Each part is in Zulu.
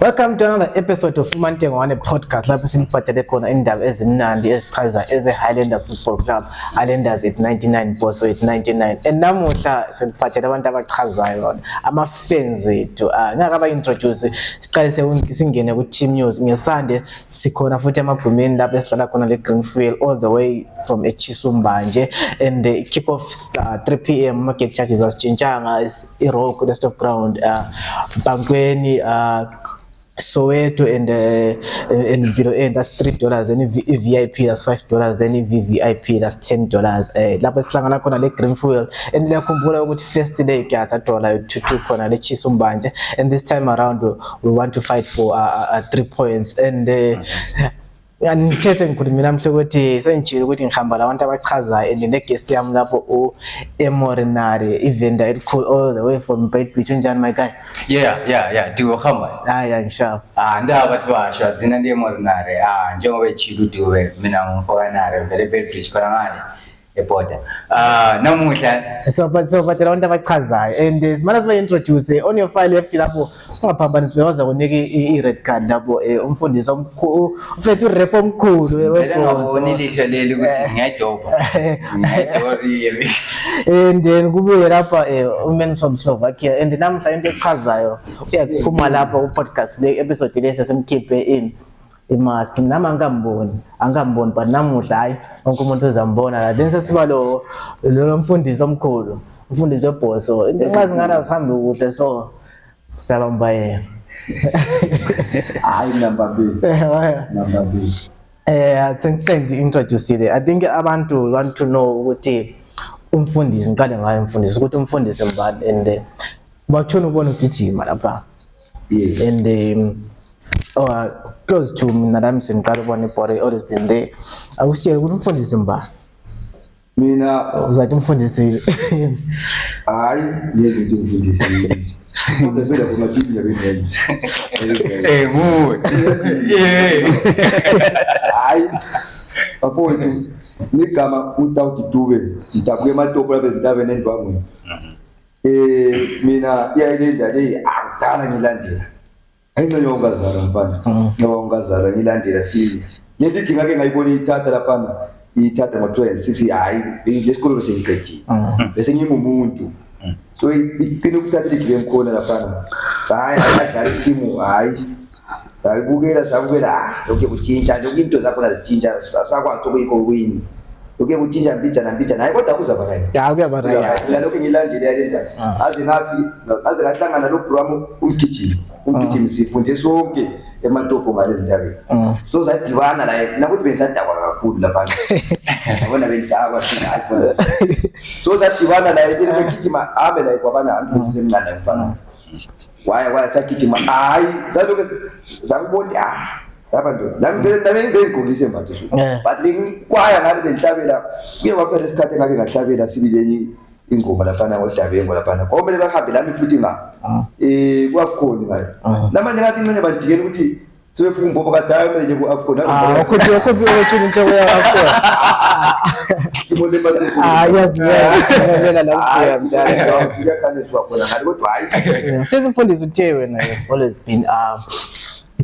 Welcome to another episode of Fumantengo One podcast. Lapho siliphathele khona indaba ezimnandi ezichaza eze-Highlanders Football Club, Highlanders at 99, Boso at 99. And namuhla siliphathele abantu abachazayo ama-fans ethu. Ngaka aba-introduce siqale singene ku-team news. Ngesande sikhona futhi emagumeni lapho esihlala khona le-Greenfield all the way from eChisumbanje. And the kick-off 3 p.m. market charges asitshintshanga i-Rock rest of ground Bankweni Soweto and below end that's $3, then VIP that's $5, then VVIP that's $10. Lapho sihlangana khona le Greenfield and liyakhumbula ukuthi first day kuyathola 2-2 khona le Chisumbanje, and this time around we want to fight for 3 points. And ngithethe ngikhuluma namhla ukuthi sengijile ukuthi ngihamba labantu abachazayo and le guest yami lapho Emorinari event elikhulu all the way from Bait Beach. Unjani my guy? Yeah Diwohamba. Yeah ngishaba. Ndaba bathi basho dzina ndi Emorinari. Njengoba echilo Diwe mina ngumfokanari vele Bait Beach khona ngale eBorder. Namuhla so but abantu abachazayo and simana siba introduce on your file left lapho ungaphambanisi bewaza kunika i-red card lapho umfundisi omkhulu ufethu uref omkhulu webhoso nilihle leli ukuthi ngiyadoriri and then kubuye lapha umen from Slovakia and namhla into echazayo uyakuphuma lapha ku-podcast le episode lesi semkhiphe imask nami angamboni but namuhla hayi wonke umuntu uzambona la then sesiba lo mfundisi omkhulu umfundisi webhoso nxa zingana sihambe kuhle so sabamba yena hayi number B send introduce there. I think abantu want to know ukuthi umfundisi ngiqale ngayo umfundisi ukuthi umfundisi mbani and bathona ubona ugijima lapha and close to mina nami sengiqala ubona ibhola always been there. Akusitshela ukuthi umfundisi mbani mina uzathi umfundisi hayi ngithi umfundisi ngivela kuma TV yabezeni good hayi bafowethu nigama uTauti Dube ngitabuke ematopho labezintabeni endwangweni mina iyayilenda le akudala ngilandela ayingene ongazala mfana ngoba ongazala ngilandela sini ngithi ngake ngayibona ithatha lapha ithatha ngo-26 hayi lesikolo bese ngiqedile bese ngingumuntu so iqine ukuthatha igame khona lapha hayi adlala itimu hayi sabukela lokho kutshintsha lokho into zakho nazitshintsha sakwazi ukuyikowini lokho kutshintsha mbijana hayi kodwa kuzaba right kuyaba right lokho ngilandele yalenda aze ngahlangana lo program umgijimi sifunde sonke ematopho ngalezi ndabeni so zadibana la nakuthi bengisadakwa kakhulu lapha yabona bengitakwa sinayo so zadibana la ngigijima abe la kwabana abantu besemncane mfana waya sagijima hayi zalokho zakubona lapha nje nami ngigqokise manje but bengikwaya ngabe benhlabela kuye kwaphela isikhathi engake ngahlabela sibileni ingoma lapha ngoDabengo lapha omele bahambe lami futhi ku-AFCON ngayo namanje ngathi ngene badikela ukuthi sebefuna umbobo kadala manje ku-AFCON ukuthi ukuthi into ya-AFCON yazilela la ukufika mdala siyakhaniswa khona ngale kodwa hayi sezimfundisi uthe wena always been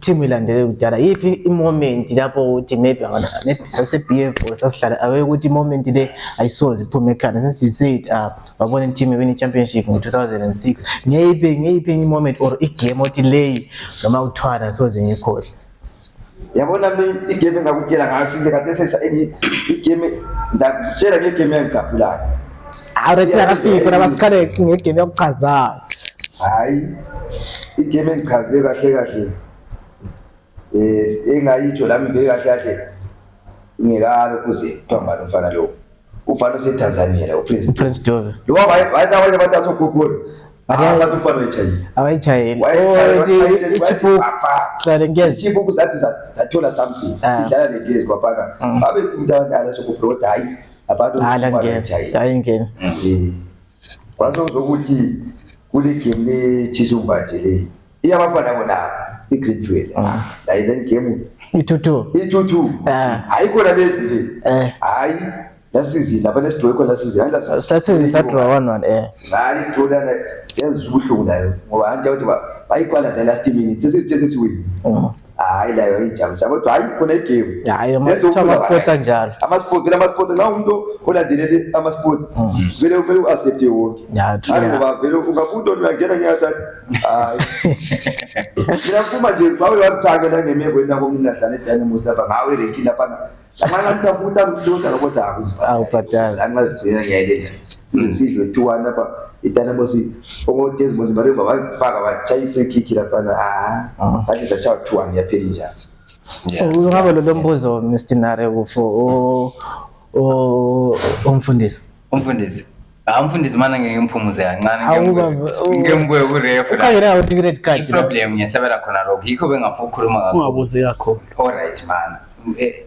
team ilandele kudala yipi i-moment lapho uthi maybe sase-BF or sasihlala away ukuthi i-moment le ayisoze iphume ekhanda since you said wabona team ewin i-championship ngo-2006 ngeyiphi i-moment or igame othi leyi noma uthwala soze ngikhohle yabona mina igame engakutshela ngayo sile kade igame ngizakutshela ngegame engicaphulayo awurethi akafiki khona basikhale ngegame yokuchazayo hayi igame engichaze kahle engayitsho lami ngeke kahle ngekalo kuze kuthiwa umfana lo ufana oseTanzania la uPrince Dube lo wayetawale bathatha uGoogle abantu ufana awayitshayeli ichipu slide ngezi ichipu kuzathi zathola something sidlala legezi kwaphana babe umuntu abadala sokuproda hayi abantu ayingeni kwazokuthi kule game le Chisumbanje le iyabafana bona iGreenfield la ile game i22 ayikho la lezi hayi Lasizi lapha nesidrow khona lasizi ngala sathi sadraw 1-1 hayi draw lana yenza ubuhlungu nayo ngoba anti ukuthi bayikwala za last minute sesithi win hayi layo ijabulisa kodwa hayi khona igame hayi ama sports anjalo ama-sports na umuntu olandelele ama-sports vele u-accepte wonke hayi ngoba vele ungafundi uyangena ngiyathanda hayi mina kuma nje bawe wamthakela ngemeko nakomnahlala eDynamos lapha ngawe irenki lapha angantafuta mhluza kodwa awubhadala angazigcina ngiyayilenza sizidle 2-1 lapha iDynamos ongodezimos baremba bafaka bachaya free kick lapha kahle zachawa 2-1 yaphela njalo ungabe lo mbuzo Mr Nare ufo umfundisi umfundisi mana ngeke ngimphumuze kancane ngembuye kuref la khayena uthi red card problem ngiyasebela khona lokho yikho bengafuna ukukhuluma ngakho ungabuze kakhulu alright man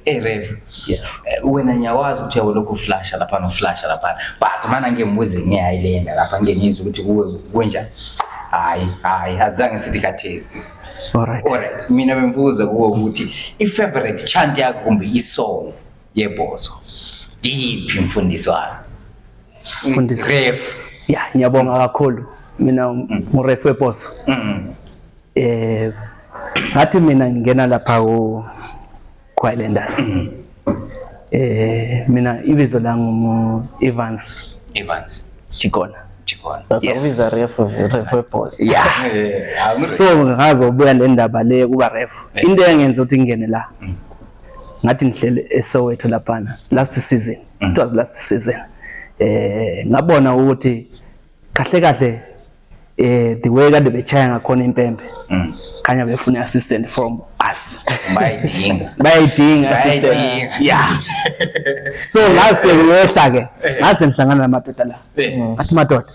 ref yes wena ngiyawazi ukuthi uyabona ukuflasha lapha noflasha lapha but mana ngembuze ngiyayilenda lapha ngengizwe ukuthi kuwe kwenjani hayi azange sithi khathesi alright mina bembuza kuwe ukuthi i-favorite chant yakho kumbe isong yebhozo iphi mfundisi wami mfundisi ref ya ngiyabonga kakhulu mina nguref webhozo ngathi mina ngingena lapha ku-Highlanders mina ibizo langu Evans Chikona basabiza ref webhozo so ngazobuya le ndaba le kuba ref into engenza ukuthi ngene la ngathi ngihlele eSoweto laphana last season it was last season ngabona ukuthi kahle the way kade bechaya ngakhona impembe khanya befuna assistant from us bayidinga assistant yeah so ngase ngiyohla ke ngase ngihlangana namadoda la athi madoda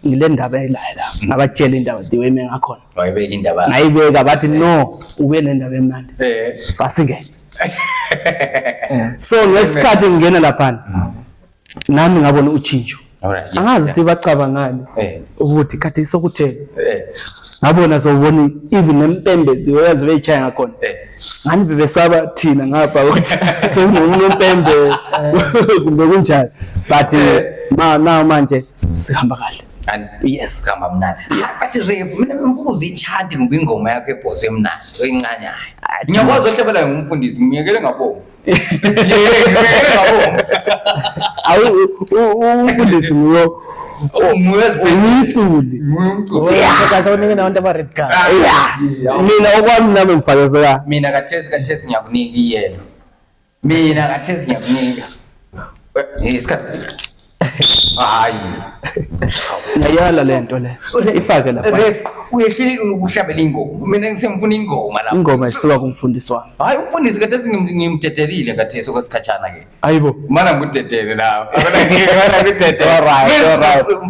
ngile ndaba eyilayo la ngabatshela indaba the way mengakhona wayibeka indaba ngayibeka bathi no ube nendaba emnandi sasingene so ngesikhathi ngingena lapha nami ngabona utshintsho angazi ukuthi bacabangani ukuthi khathi sokuthela ngabona sobona even nempembe ziyazi beyichaya ngakhona ngani bebesaba thina ngapha ukuthi sokunomuntu empembe kumbe kunjani but manje sihamba kahle yes hamba mnandi bathi ref mina bemfuza ichant ngoba ingoma yakho ebhozo emnandi oyincanyayo ngiyakwazi uhlebela ngumfundisi ngiyekele ngabonga umfundisi nguyo umculi akazonika nabantu aba-red card mina okwami nami ngifake soka mina kathesi ngiyakunika iyelo mina kathesi ngiyakunika isikhathi hayi ngiyala lento le ifake lapha ref uyehlile ukuhlabela ingoma mina ngisemfuna ingoma lapha ingoma isuka kumfundisi wami hayi umfundisi kathesi ngimdedelile kathesi okwesikhatshana ke ayibo mana ngudedele lawo abana ngidedele right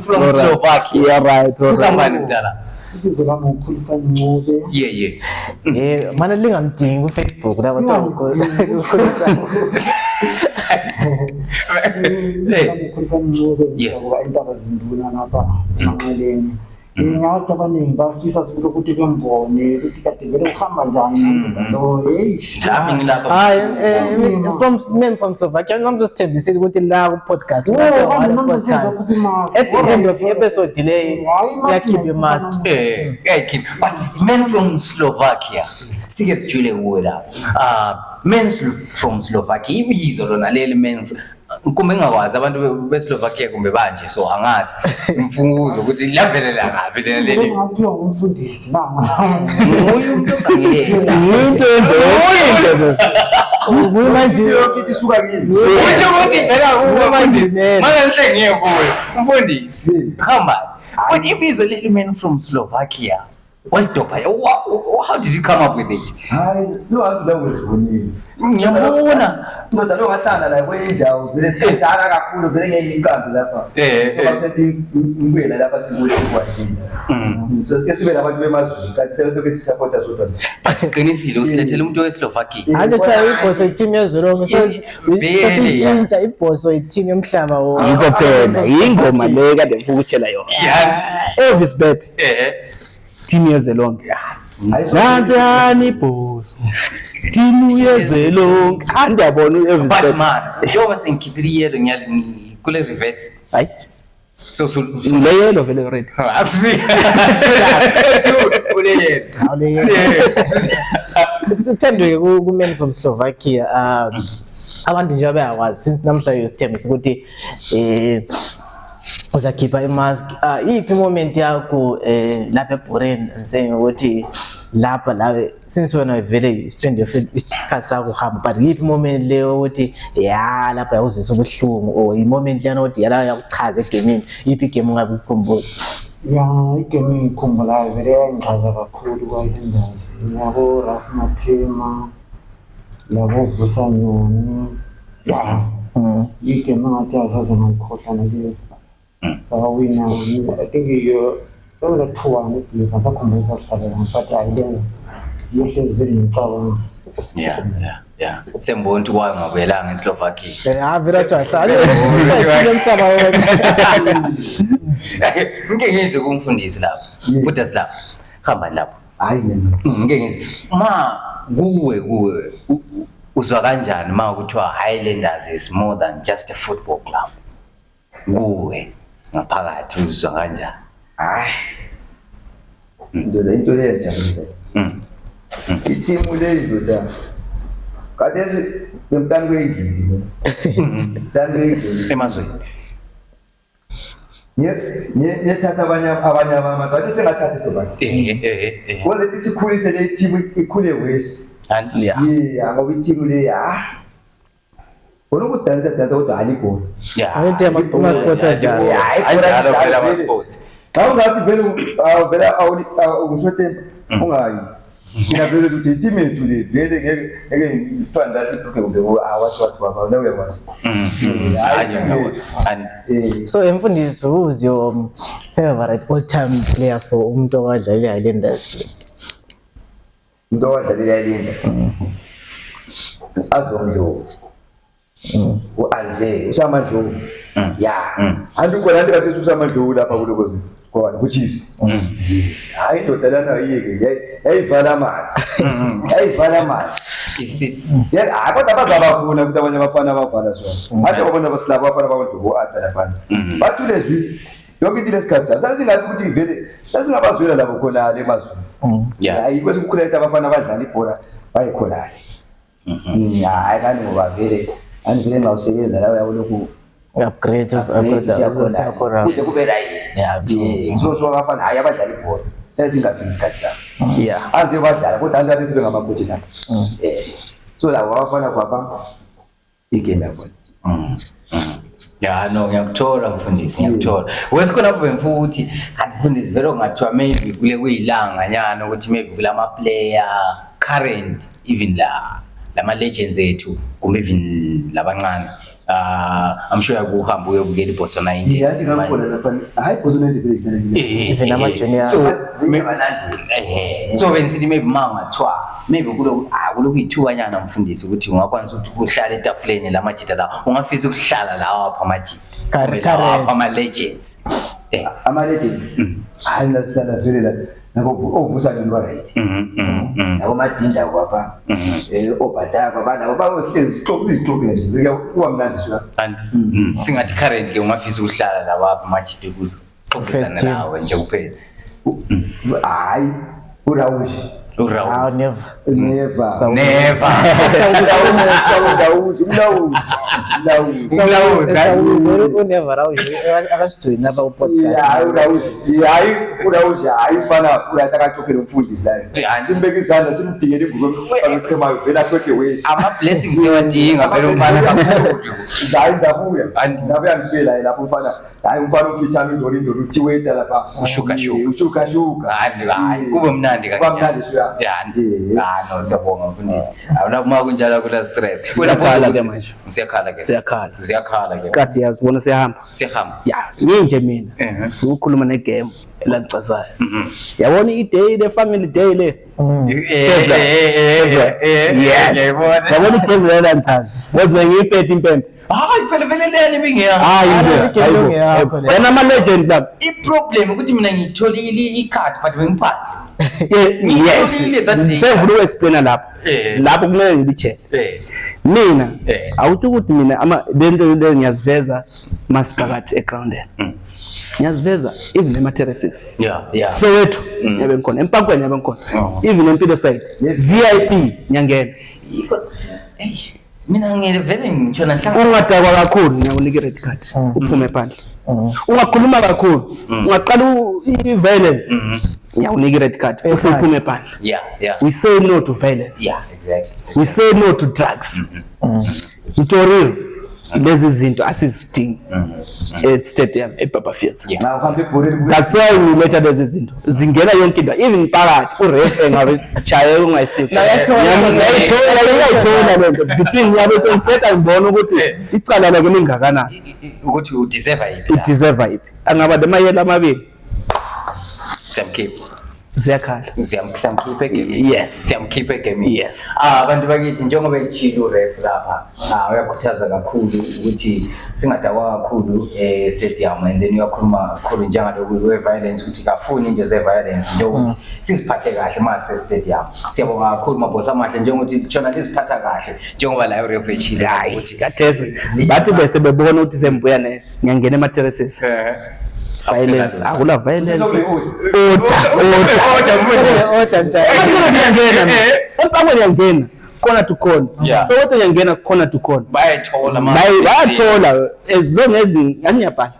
from Slovakia right ukambani mdala ibizo lami ukhulisa Ncube mana lingamdingi ku-Facebook lapha ukhulisa Ncube ngoba intaba zinduna lapha emanxeleni ngathi abaningi bafisa sibule ukuthi bembone ukuthi kade vele kuhamba njani lo nami ngilapha hayi from Slovakia ngamzosithembisile ukuthi la ku-podcast podcast at the end of episode leyi uyakhipha imask uyayikhipha but men from Slovakia sike sijule kuwe lapha men from Slovakia ibizo lona leli men kumbe ngakwazi abantu beSlovakia kumbe banje so angazi imfunguzo ukuthi lavelela ngapi lena leli ngathi umfundisi mama uyu umuntu ongangile into yenze ubuye manje yonke isuka kimi umuntu ukugibela uwe manje mana ngihlengeke kuwe umfundisi hamba but ibizo leli men from Slovakia walidopha how did you come up with it hayi lo hantu la wezibonile ngiyabona ndoda lo ngahlala la kwendawo vele sikhatshana kakhulu vele ngeke ngiqambe lapha basethi ngibuyela lapha sibuye sikwandini so sike sibe nabantu bemazulu kanti sebesoke sisupporta zodwa qinisile usilethele umuntu weSlovakia anje cha ibhoso iteam yezolonke sesitshintsha ibhoso iteam yomhlaba yikho phela ingoma le kade ngifuna ukutshela yona yathi Elvis Bebe team yezolonke nansi yani ibhoso Timu yezelonke. Andiyabona u-Elvis But Presley. man, njengoba sengikhiphile iyelo kule reverse. Hayi. So Le yellow vele already. Siphenduke ku-man from Slovakia. Abantu nje bayakwazi since namhla yosithembisa ukuthi uzakhipha imask. Yiphi moment yakho lapha eBuren saying ukuthi lapha la since wena vele spend isikhathi sakho uhamba, but yiphi moment leyo ukuthi ya lapha yawuzisa ubuhlungu or i-moment lena ukuthi yala yakuchaza egamini, yiphi igame ungabe ukukhumbula? Ya, igame engikhumbulayo vele yangichaza kakhulu kwayilendazi. Yabo Raf Mathema, yabo Vusanyoni. Ya, igame engathi azaze ngayikhohlwa naleyo. Sawina, I think you don't two and if I come but I don't. Yes, it's very important. Yeah. Sembona ukuthi kwayo ngabuyelanga eSlovakia. Vele ajahlale. Ngeke ngizwe kumfundisi lapho. Kodwa silapho. Hamba lapho. Hayi mina. Ngeke ngizwe. Ma kuwe uzwa kanjani ma kuthiwa Highlanders is more than just a football club? Kuwe ngaphakathi uzwa kanjani? Hayi. Ndoda into leyajabulisa. Itimu leyidoda. Khathesi bemntana kweyindlidi mina. Mntana kweyindlidi. Emazweni. Ngiyathatha abanye abantu kanti sengathatha iSlovakia. Ngoba ethi sikhulise le team ikhule wesi. Ngoba iteam le Kono dansa kodwa alibona. Ayithi ama-sports ajalo. Anjalo phela ama-sports. Xa ungathi vele ungishote ungayi. Mina vele ukuthi iteam yethu le vele ngeke ngithanda kumbe wathi baba nawe uyakwazi. So Mfundisi, who's your favorite all-time player for umuntu owadlala iHighlanders? Umuntu owadlala iHighlanders. Azondlovu. U-Isaiah uSamandlovu. Andikho lanto kathi uSamandlovu lapha kulokozi kwabantu kuChiefs. Hayi indoda lana ayike yayivala amanzi. Yayivala amanzi. Kodwa bazabafuna ukuthi abanye abafana abavala sona. Athi babona abasilabo abafana bakwandlovu ata lapha. Bathule zwi. Yonke into lesikhathi sasingathi ukuthi vele sasingabazwela labo khona le mazweni. Hayi kwesi kukhula ukuthi abafana abadlala ibhola bayikhona. Hayi kanti ngoba vele andivele nxa usebenza la uyabona ku upgrade usakhona kuze kube right. So abafana hayi abadlala ibhola sasingafiki isikhathi sabo. Aze badlala kodwa angathi sibe ngamacoach lapha. So la abafana kwapha igame yakho. No, ngiyakuthola mfundisi, ngiyakuthola. Wesikhona kubemfuthi ukuthi mfundisi vele ungathiwa maybe kule kuyilanga nyana ukuthi maybe kulama player current even lama legends ethu kumbe even labancane. I'm sure yakuhamba uyobukela iBoso 90. Yathi ngakhona lapha hayi Boso 90 vele exactly. Even ama juniors. So benisithi maybe mangathiwa maybe kulo kuyithuba nyana mfundisi ukuthi ungakwanisa ukuthi uhlale etafuleni lamajita la ungafisa ukuhlala lawa apha amajita lapha ama legends. Ama legends. Hayi nasihlala vele la nabo Vusanyoni ba right. Nabo Madinda kwapha. Obhataka balabo bayohlezi isixoxe nje vele kuba mnandi sika. Singathi current ke ungafisa ukuhlala lawa apha amajita kulo. Xoxisana nawe nje kuphela. Hayi urawushi. Never. Akasijoyina lapha ku-podcast. Hayi fana uyathi akaxoxele umfundisi la. Simbeke izandla simdingele ingubo aqhemayo vele ahlole wesi. Ama-blessings ewadinga vele umfana kakhulu. Hayi ngizabuya ngifela lapho umfana. Hayi umfana umfishane indolo uthiweta lapha. Ushuka. Hayi kube mnandi kanje. Kuba mnandi suya. No siyabonga mfundisi. Awuna uma kunjalo kula stress. Siyakhala ke manje. Siyakhala ke. Isikhathi yazibona siyahamba. Siyahamba. Nginje mina. Ukukhuluma negame. elangicazayo yabona i-day le family day le yabona igame lelangithanda kodwa ngiyiphethe impempe hayi phela vele leli bingeya yena ama-legend lapha i-problem ukuthi mina ngiyitholile ikhadi but bengiphandle yes sevula uku-explaina lapho kumele ngilicheck mina awutsho ukuthi mina lento le ngiyaziveza masiphakathi egroundeni ngiyaziveza even ema-terraces Soweto ngiyabe ngikhona empankweni ngiyabe ngikhona even empilo side VIP ngiyangena mina ngivele ngitsho nanhlanga ungadakwa kakhulu ngiyakunika i-red card uphume phandle ungakhuluma kakhulu ungaqala i-violence ngiyakunika i-red card uphume phandle we say no to violence we say no to drugs Ntoriro lezi zinto asizidingi stadium eBaba Fields that's why we let lezi zinto zingena yonke into even phakathi uref engabe chaye ungayisipho ngiyayithola lento between ngiyabe sengiphetha ngibona ukuthi icala la kuningakanani ukuthi udeserve iphi angaba lemayela amabili samkhipha ziyakhala siyamkhipha egame yes siyamkhipha egame yes abantu bakithi njengoba echilo ref lapha uyakhuthaza kakhulu ukuthi singadakwa kakhulu stadium and then uyakhuluma kakhulu njengalokho we-violence ukuthi kafuni into ze-violence njengokuthi siziphathe kahle mase stadium siyabonga kakhulu mabhosi amahle njengokuthi jona liziphatha kahle njengoba la uref echilo ukuthi katheze bathi bese bebona ukuthi sembuya ngiyangena ema-terraces violence akula violence empakweni yangena khona to khona Soweto yangena khona to khona bayathola as long as ngiyabhala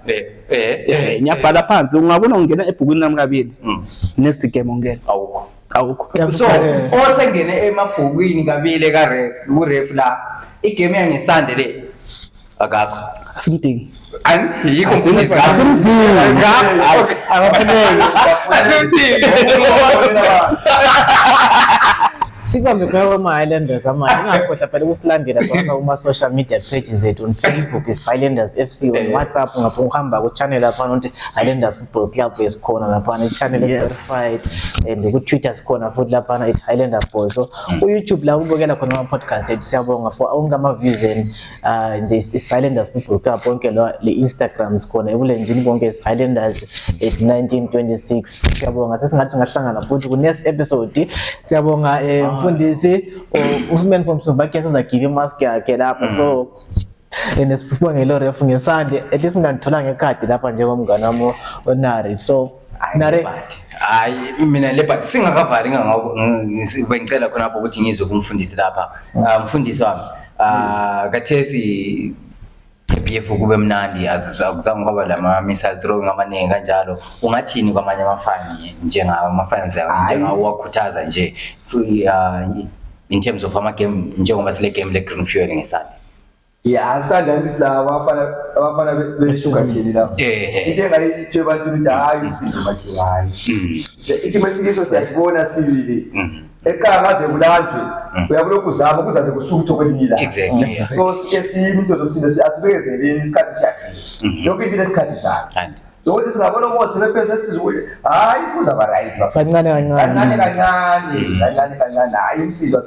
ngiyabhala phansi ungabona ungena ebhukwini nami kabili next game ungena awukho so osengene emabhukwini kabili kuref la igame yangesande le akakho asimdingi yikho Sikhambe kwama-Highlanders amanye ingakhohlwa phela ukusilandela kuma-social media pages zethu on Facebook is Highlanders FC, on WhatsApp ungahamba ku-channel laphana ukuthi Highlanders Football Club esikhona laphana i-channel verified and ku-Twitter sikhona futhi laphana it Highlanders Ball. So ku-YouTube la ubukela khona ama-podcast ethu siyabonga for onke ama-views and this is Highlanders Football Club bonke le-Instagram sikhona ebulenjini bonke is Highlanders at 1926 siyabonga sesingathi singahlangana futhi ku-next episode siyabonga mfundisi uSman from Slovakia sizagive imask yakhe lapha so nesiphume ngelo ref ngesande at least mina ngithola ngekhadi lapha njengomngane wami onari so nare hayi mina le but singakavali ngicela khona lapho ukuthi ngizwe kumfundisi lapha mfundisi wami kathesi PF kube mnandi azizange ngoba lama missile throwing amaningi kanjalo ungathini kwamanye amafani njengama-fans njengawo wakhuthaza nje in terms of ama game njengoba sile game le Green Fuel ngesande asanda ngithi la abafana beshukathini la into engayitshe abantu ukuthi hayi usizo bathi hayi isimo esikiso siyasibona sibili ekhaya ngaze kulanjwe uyabona ukuzama kuzaze kusutho kwelinye exactly so sike into zomthindo asibekezeleni isikhathi siyafika yonke into lesikhathi sakho ukuthi singabona umosi bepese sizwe hayi kuzaba right kancane hayi umsindo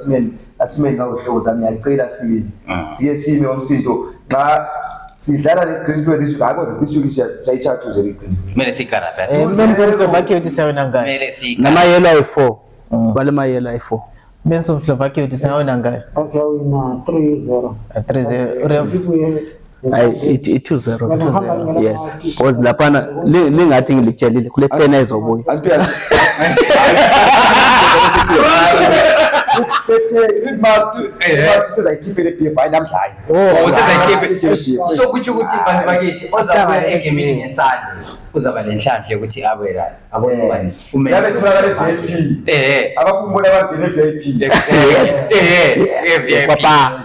asimeni ngawuhlobo zami ngiyacela sike sime umsindo xa sidlala le Green Fuel this week kodwa this week siyayichathuze le Green Fuel mele sikarapha mfundisi bakhe uthi siyawina ngayo mele namayelo ayi-4 bale mayelo ayi-4 Benson Slovakia uthi siyawina ngayo asiyawina 3-0 ref i-2-0 yes because laphana lingathi ngilitshelile kule pena ezobuya sizayikhiphe le PFI namhlanje so kutsho ukuthi abantu bakithi ozabuya egemini ngesande uzaba lenhlanhla yokuthi abela abone kumele tholakale VIP abafundi bona bangene VIP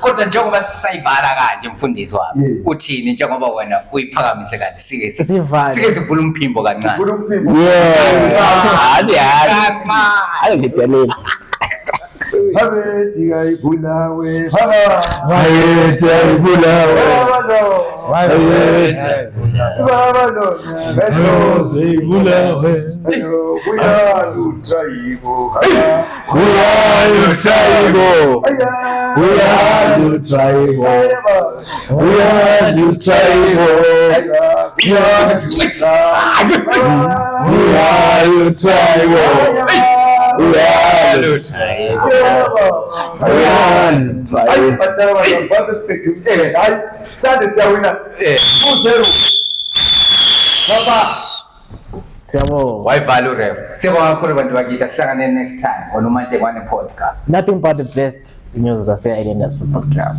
kodwa njengoba sisayibhala kanje mfundisi wami uthini njengoba wena uyiphakamise kanti sike sivula umphimbo kancane ufuna umphimbo hadi ngitshelile Abethi ayibulawe baba Abethi ayibulawe baba lona besoze ibulawe uyalutrayibo uyalutrayibo uyalutrayibo uyalutrayibo Siyabonga. Wayivala uref. Siyabonga kakhulu bantu bakithi, asihlangane next time on uMantekwane podcast. Nothing but the best news zase Islanders Football Club.